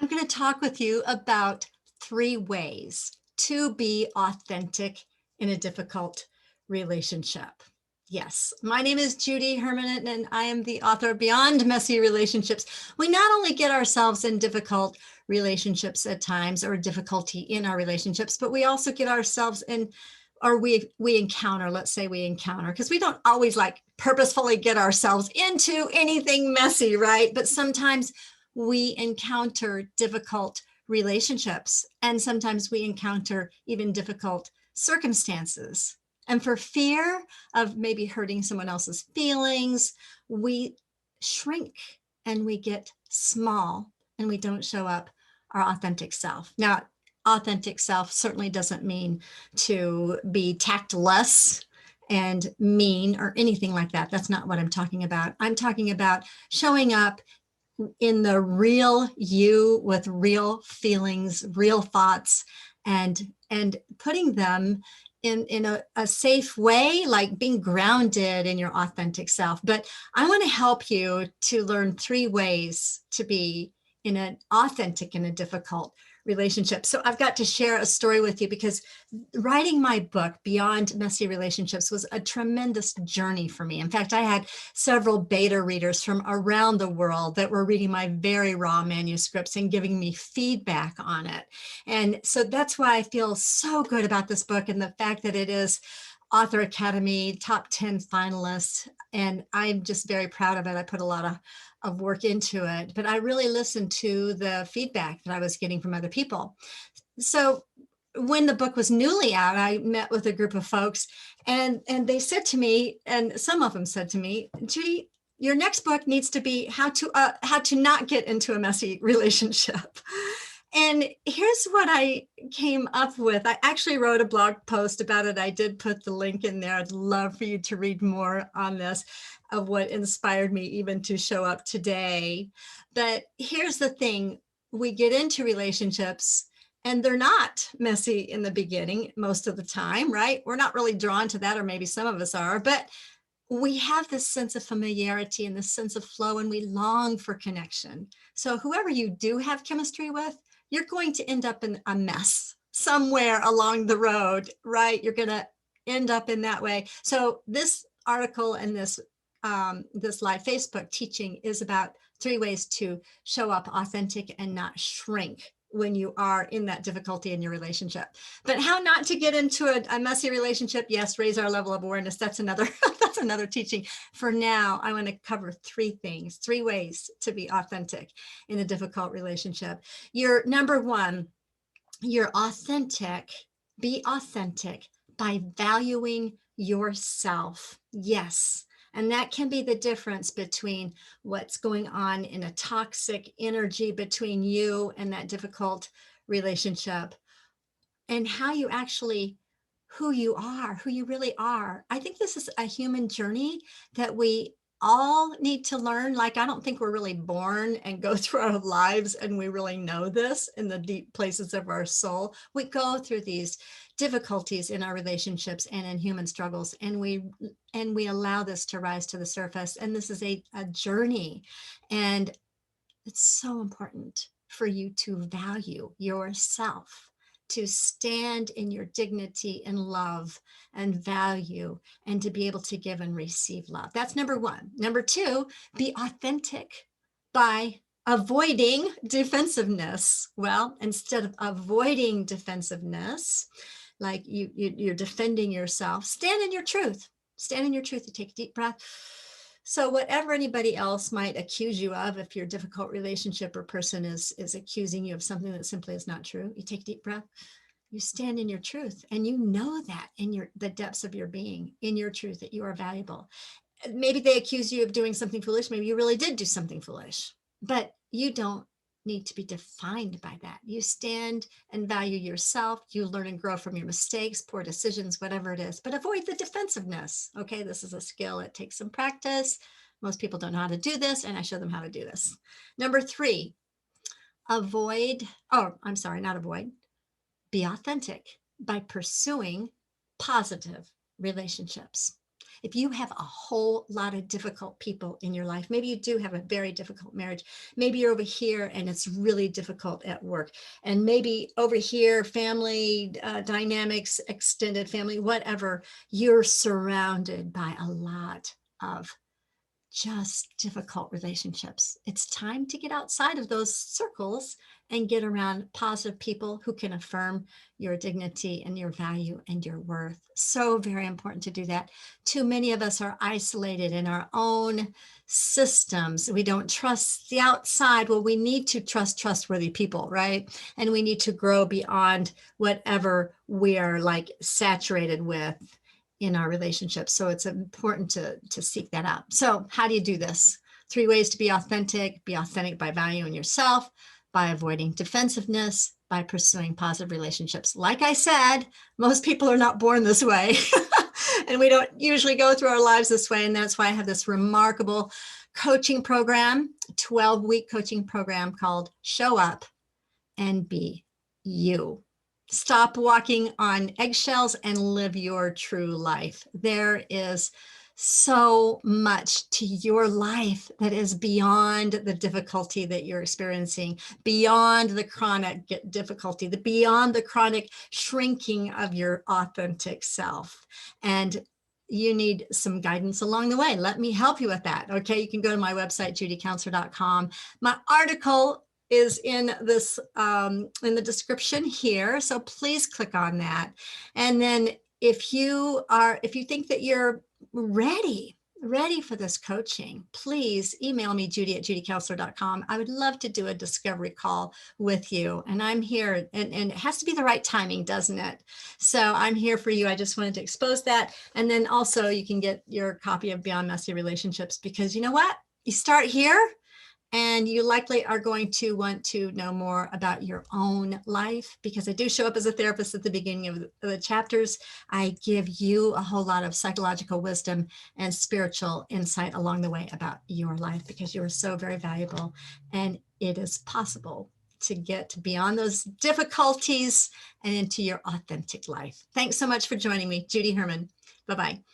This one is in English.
I'm going to talk with you about 3 ways to be authentic in a difficult relationship. Yes, my name is Judy Herman, and I am the author of Beyond Messy Relationships. We not only get ourselves in difficult relationships at times or difficulty in our relationships, but we also get ourselves in, or we encounter, let's say we encounter, because we don't always like purposefully get ourselves into anything messy, right? But sometimes we encounter difficult relationships, and sometimes we encounter even difficult circumstances. And for fear of maybe hurting someone else's feelings, we shrink and we get small and we don't show up our authentic self. Now, authentic self certainly doesn't mean to be tactless and mean or anything like that. That's not what I'm talking about. I'm talking about showing up in the real you with real feelings, real thoughts, and putting them in a safe way, like being grounded in your authentic self. But I want to help you to learn 3 ways to be in an authentic in a difficult relationship. So I've got to share a story with you because writing my book, Beyond Messy Relationships, was a tremendous journey for me. In fact, I had several beta readers from around the world that were reading my very raw manuscripts and giving me feedback on it. And so that's why I feel so good about this book and the fact that it is Author Academy top 10 finalists. And I'm just very proud of it. I put a lot of work into it, but I really listened to the feedback that I was getting from other people. So when the book was newly out, I met with a group of folks, and they said to me, and some of them said to me, Judy, your next book needs to be how to not get into a messy relationship. And here's what I came up with. I actually wrote a blog post about it. I did put the link in there. I'd love for you to read more on this, of what inspired me even to show up today. But here's the thing. We get into relationships and they're not messy in the beginning most of the time, right? We're not really drawn to that, or maybe some of us are, but we have this sense of familiarity and this sense of flow, and we long for connection. So whoever you do have chemistry with, you're going to end up in a mess somewhere along the road, right? You're going to end up in that way. So this article and this live Facebook teaching is about 3 ways to show up authentic and not shrink when you are in that difficulty in your relationship. But how not to get into a messy relationship? Yes, raise our level of awareness. That's another that's another teaching. For now, I want to cover 3 things, 3 ways to be authentic in a difficult relationship. Your number 1, you're authentic. Be authentic by valuing yourself. Yes. And that can be the difference between what's going on in a toxic energy between you and that difficult relationship, and how you actually, who you are, who you really are. I think this is a human journey that we all need to learn. Like, I don't think we're really born and go through our lives and we really know this in the deep places of our soul. We go through these difficulties in our relationships and in human struggles, and we allow this to rise to the surface. And this is a journey. And it's so important for you to value yourself, to stand in your dignity and love and value, and to be able to give and receive love. That's number 1. Number 2, be authentic by avoiding defensiveness. Well, instead of avoiding defensiveness, like you're defending yourself, stand in your truth. Stand in your truth. You take a deep breath. So whatever anybody else might accuse you of, if your difficult relationship or person is accusing you of something that simply is not true, you take a deep breath, you stand in your truth, and you know that in the depths of your being, in your truth, that you are valuable. Maybe they accuse you of doing something foolish. Maybe you really did do something foolish, but you don't need to be defined by that. You stand and value yourself. You learn and grow from your mistakes, poor decisions, whatever it is, but avoid the defensiveness. Okay, this is a skill. It takes some practice. Most people don't know how to do this, and I show them how to do this. Number 3, not avoid, be authentic by pursuing positive relationships. If you have a whole lot of difficult people in your life, maybe you do have a very difficult marriage, maybe you're over here and it's really difficult at work, and maybe over here, family dynamics, extended family, whatever, you're surrounded by a lot of just difficult relationships. It's time to get outside of those circles and get around positive people who can affirm your dignity and your value and your worth. So very important to do that. Too many of us are isolated in our own systems. We don't trust the outside. Well, we need to trust trustworthy people, right? And we need to grow beyond whatever we are like saturated with in our relationships. So it's important to seek that out. So how do you do this? 3 ways to be authentic. Be authentic by valuing yourself, by avoiding defensiveness, by pursuing positive relationships. Like I said, most people are not born this way. And we don't usually go through our lives this way. And that's why I have this remarkable coaching program, 12-week coaching program called Show Up and Be You. Stop walking on eggshells and live your true life. There is so much to your life that is beyond the difficulty that you're experiencing, beyond the chronic difficulty, beyond the chronic shrinking of your authentic self. And you need some guidance along the way. Let me help you with that. Okay, you can go to my website, judycounselor.com. My article is in this in the description here, so please click on that. And then if you think that you're ready for this coaching, please email me, judy@judycounselor.com. I would love to do a discovery call with you. And I'm here, and it has to be the right timing, doesn't it? So I'm here for you. I just wanted to expose that. And then also you can get your copy of Beyond Messy Relationships, because you know what? You start here, and you likely are going to want to know more about your own life, because I do show up as a therapist at the beginning of the chapters. I give you a whole lot of psychological wisdom and spiritual insight along the way about your life, because you are so very valuable, and it is possible to get beyond those difficulties and into your authentic life. Thanks so much for joining me, Judy Herman. Bye-bye.